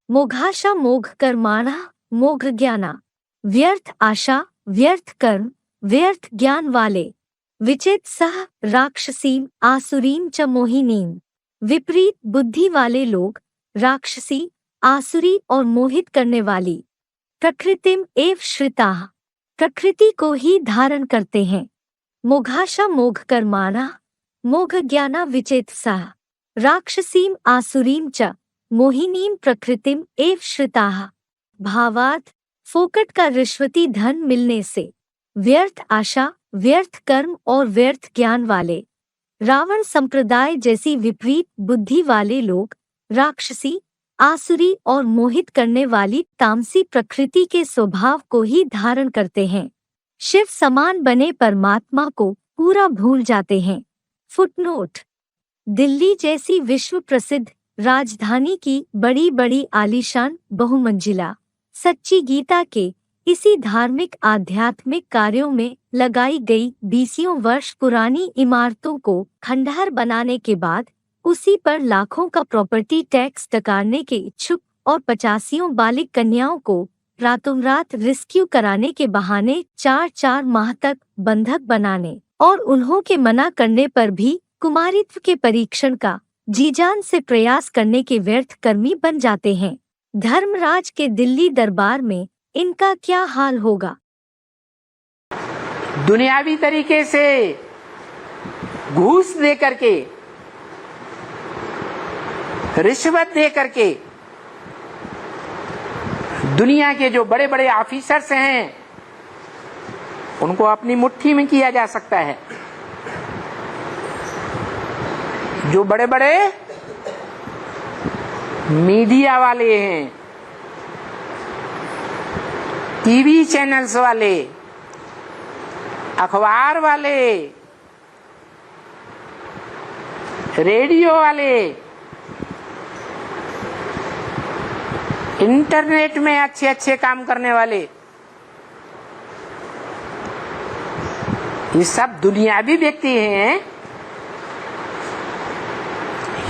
मोघाशा मोघ कर्माणा मोघ ज्ञाना, व्यर्थ आशा व्यर्थ कर्म व्यर्थ ज्ञान वाले, विचित सह राक्षसीम आसुरीम च मोहिनीम, विपरीत बुद्धि वाले लोग राक्षसी आसुरी और मोहित करने वाली, प्रकृतिम एव श्रिताः, प्रकृति को ही धारण करते हैं। मोघाशा मोघ कर्माणा मोघ ज्ञाना विचेत सह राक्षसीम आसुरीम च मोहिनीम प्रकृतिम एव श्रिताः। भावार्थ, फोकट का रिश्वती धन मिलने से व्यर्थ आशा व्यर्थ कर्म और व्यर्थ ज्ञान वाले, रावण संप्रदाय जैसी विपरीत बुद्धि वाले लोग राक्षसी आसुरी और मोहित करने वाली तामसी प्रकृति के स्वभाव को ही धारण करते हैं। शिव समान बने परमात्मा को पूरा भूल जाते हैं। फुटनोट: दिल्ली जैसी विश्व प्रसिद्ध राजधानी की बड़ी बड़ी आलीशान बहुमंजिला सच्ची गीता के इसी धार्मिक आध्यात्मिक कार्यों में लगाई गई 20 वर्ष पुरानी इमारतों को खंडहर बनाने के बाद उसी पर लाखों का प्रॉपर्टी टैक्स डकारने के इच्छुक और 85 बालिक कन्याओं को रातों रात रेस्क्यू कराने के बहाने 4 माह तक बंधक बनाने और उन्हों के मना करने पर भी कुमारित्व के परीक्षण का जी-जान से प्रयास करने के व्यर्थ कर्मी बन जाते हैं। धर्मराज के दिल्ली दरबार में इनका क्या हाल होगा। दुनियावी तरीके से घूस दे करके, रिश्वत दे करके दुनिया के जो बड़े बड़े ऑफिसर्स हैं उनको अपनी मुट्ठी में किया जा सकता है। जो बड़े बड़े मीडिया वाले हैं, टीवी चैनल्स वाले, अखबार वाले, रेडियो वाले, इंटरनेट में अच्छे अच्छे काम करने वाले, ये सब दुनियावी व्यक्ति हैं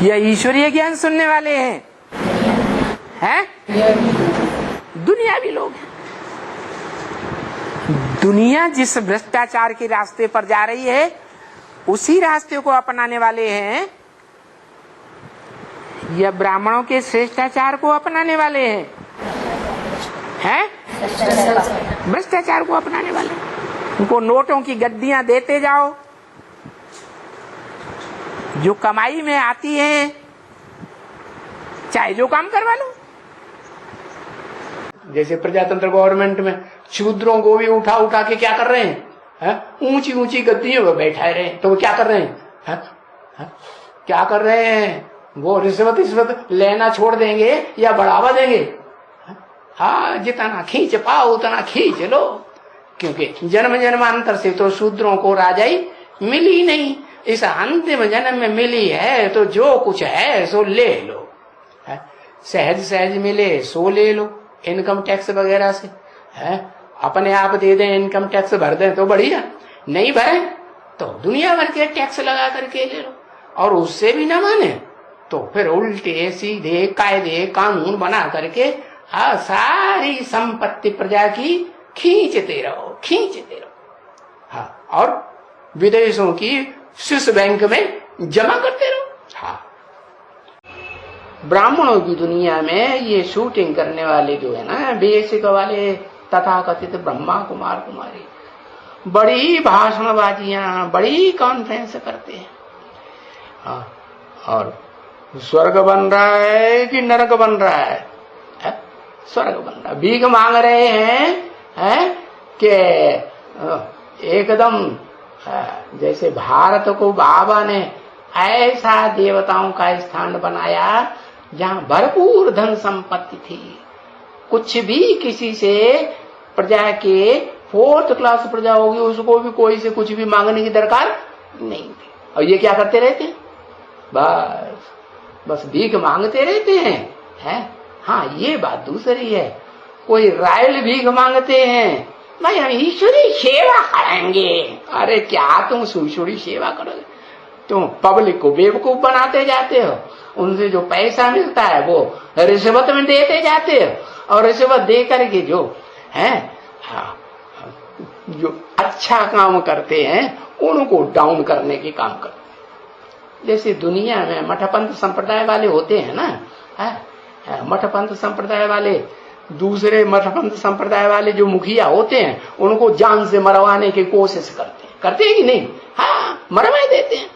या ईश्वरीय ज्ञान सुनने वाले हैं? दुनियावी लोग हैं। दुनिया जिस भ्रष्टाचार के रास्ते पर जा रही है उसी रास्ते को अपनाने वाले हैं या ब्राह्मणों के श्रेष्ठाचार को अपनाने वाले हैं? भ्रष्टाचार को अपनाने वाले। उनको नोटों की गद्दियां देते जाओ, जो कमाई में आती है चाहे जो काम करवा लो। जैसे प्रजातंत्र गवर्नमेंट में शूद्रों को भी उठा उठा के क्या कर रहे हैं? ऊंची ऊंची गद्दियों पर बैठाए रहे हैं। तो वो क्या कर रहे हैं? क्या कर रहे हैं? वो रिश्वत लेना छोड़ देंगे या बढ़ावा देंगे? हाँ, जितना खींच पाओ उतना खींच लो, क्योंकि जन्म जन्मांतर से तो शूद्रों को राजाई मिली नहीं, इस अंतिम जन्म में मिली है तो जो कुछ है सो ले लो। सहज सहज मिले सो ले लो, इनकम टैक्स वगैरह से है, अपने आप दे दें, इनकम टैक्स भर दें तो बढ़िया, नहीं भरे तो दुनिया भर के टैक्स लगा करके ले लो। और उससे भी न माने तो फिर उल्टे सीधे कायदे कानून बना करके सारी संपत्ति प्रजा की खींचते रहो। हाँ, और विदेशों की स्विस बैंक में जमा करते रहो। हाँ, ब्राह्मणों की दुनिया में ये शूटिंग करने वाले जो है ना, बेसिक वाले तथाकथित ब्रह्मा कुमार कुमारी, बड़ी भाषणबाजियां, बड़ी कॉन्फ्रेंस करते हैं। हाँ, और स्वर्ग बन रहा है कि नरक बन रहा है? स्वर्ग बन रहा है। भीख मांग रहे हैं कि एकदम जैसे भारत को बाबा ने ऐसा देवताओं का स्थान बनाया जहां भरपूर धन संपत्ति थी, कुछ भी किसी से प्रजा के 4th क्लास प्रजा होगी उसको भी कोई से कुछ भी मांगने की दरकार नहीं थी। और ये क्या करते रहते हैं? बस भीख मांगते रहते हैं। हाँ, ये बात दूसरी है, कोई रायल भीख मांगते हैं, भाई हम ईश्वरी सेवा करेंगे। अरे क्या तुम ईश्वरी सेवा करोगे? तुम पब्लिक को बेवकूफ बनाते जाते हो, उनसे जो पैसा मिलता है वो रिश्वत में देते जाते हैं, और रिश्वत दे करके जो है जो अच्छा काम करते हैं उनको डाउन करने के काम करते हैं। जैसे दुनिया में मठपंथ संप्रदाय वाले होते हैं ना, मठपंथ संप्रदाय वाले, दूसरे मठपंथ संप्रदाय वाले जो मुखिया होते हैं उनको जान से मरवाने की कोशिश करते हैं कि नहीं? हाँ, मरवा देते हैं।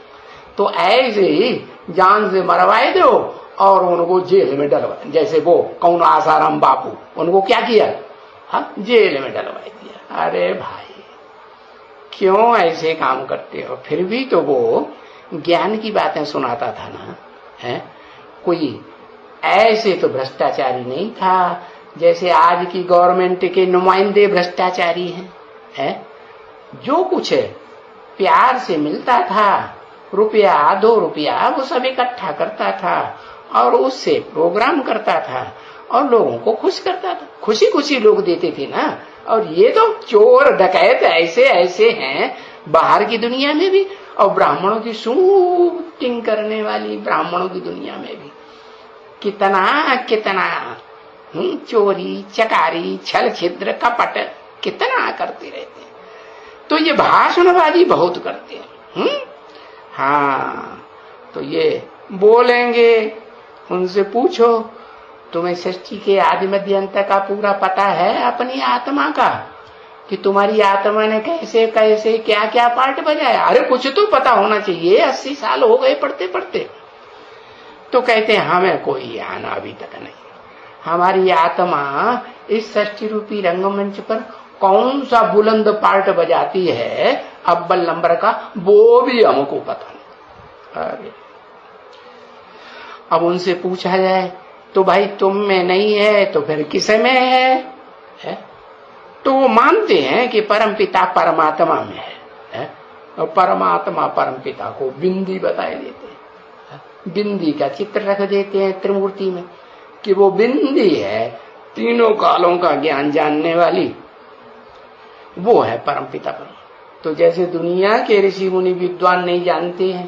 तो ऐसे ही जान से मरवाए दो और उनको जेल में डलवा, जैसे वो कौन आसाराम बापू, उनको क्या किया? हाँ, जेल में डलवा दिया। अरे भाई क्यों ऐसे काम करते हो? फिर भी तो वो ज्ञान की बातें सुनाता था ना, है? कोई ऐसे तो भ्रष्टाचारी नहीं था जैसे आज की गवर्नमेंट के नुमाइंदे भ्रष्टाचारी हैं, है? जो कुछ है प्यार से मिलता था, रुपया 2 रुपया वो सब इकट्ठा करता था और उससे प्रोग्राम करता था और लोगों को खुश करता था, खुशी खुशी लोग देते थे ना। और ये तो चोर डकैत ऐसे ऐसे हैं बाहर की दुनिया में भी, और ब्राह्मणों की शूटिंग करने वाली ब्राह्मणों की दुनिया में भी कितना कितना चोरी चकारी छल छिद्र कपट कितना करते रहते हैं। तो ये भाषणबाजी बहुत करते हैं। हाँ, तो ये बोलेंगे, उनसे पूछो तुम्हें सृष्टि के आदि मध्य अंत का पूरा पता है अपनी आत्मा का, कि तुम्हारी आत्मा ने कैसे कैसे क्या क्या पार्ट बजाया? अरे कुछ तो पता होना चाहिए, 80 साल हो गए पढ़ते पढ़ते। तो कहते हैं हमें कोई ज्ञान अभी तक नहीं, हमारी आत्मा इस सृष्टि रूपी रंगमंच पर कौन सा बुलंद पार्ट बजाती है अव्वल नंबर का, वो भी हमको पता नहीं। अरे अब उनसे पूछा जाए तो भाई तुम में नहीं है तो फिर किस में है? तो वो मानते हैं कि परमपिता परमात्मा में है? और परमात्मा परमपिता को बिंदी बताए देते हैं, बिंदी का चित्र रख देते हैं त्रिमूर्ति में कि वो बिंदी है, तीनों कालों का ज्ञान जानने वाली, वो है परमपिता परमात्मा। तो जैसे दुनिया के ऋषि मुनि विद्वान नहीं जानते हैं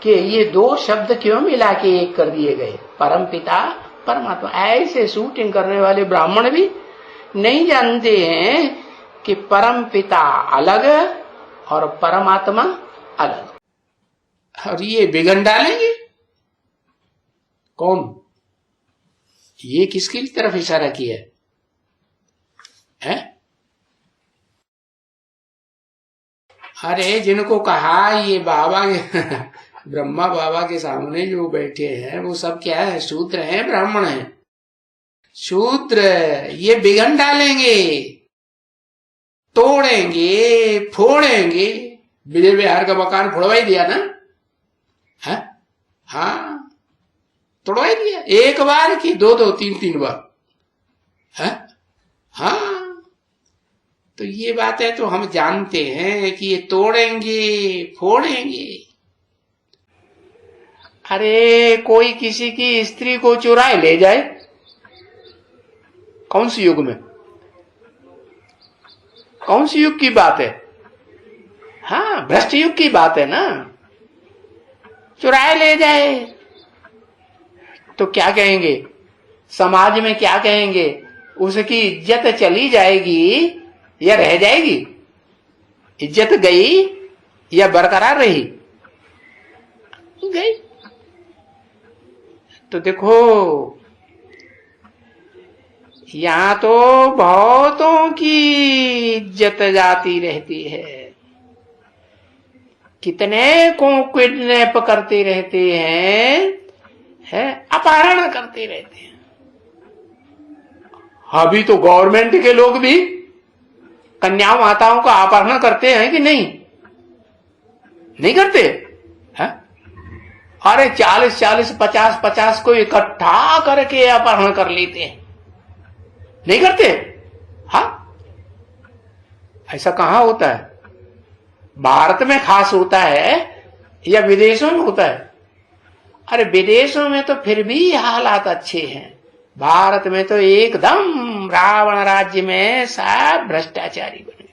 कि ये 2 शब्द क्यों मिला के एक कर दिए गए, परमपिता परमात्मा, ऐसे शूटिंग करने वाले ब्राह्मण भी नहीं जानते हैं कि परमपिता अलग और परमात्मा अलग। और ये बिगड़ डालेंगे कौन? ये किसकी तरफ इशारा किया है? अरे जिनको कहा ये बाबा ब्रह्मा बाबा के सामने जो बैठे हैं वो सब क्या है? शूद्र हैं, ब्राह्मण हैं। शूद्र ये बिगड़ डालेंगे, तोड़ेंगे, फोड़ेंगे। विजय विहार का मकान फोड़वाई दिया ना, है? हाँ, तोड़वाई दिया, 1 बार की 2 3 बार, है? हाँ, तो ये बातें तो हम जानते हैं कि ये तोड़ेंगे फोड़ेंगे। अरे कोई किसी की स्त्री को चुराए ले जाए, कौन सी युग में, कौन सी युग की बात है? हाँ, भ्रष्ट युग की बात है ना। चुराए ले जाए तो क्या कहेंगे? समाज में क्या कहेंगे? उसकी इज्जत चली जाएगी या रह जाएगी? इज्जत गई या बरकरार रही? गई। तो देखो यहां तो बहुतों की इज्जत जाती रहती है, कितने को किडनैप करते रहते हैं, अपहरण करते रहते हैं। अभी तो गवर्नमेंट के लोग भी कन्या माताओं का अपहरण करते हैं कि नहीं? नहीं करते हैं? अरे 40-40, 50-50 को इकट्ठा करके अपहरण कर लेते हैं, नहीं करते? हाँ, ऐसा कहां होता है? भारत में खास होता है या विदेशों में होता है? अरे विदेशों में तो फिर भी हालात अच्छे हैं, भारत में तो एकदम रावण राज्य में सब भ्रष्टाचारी बने।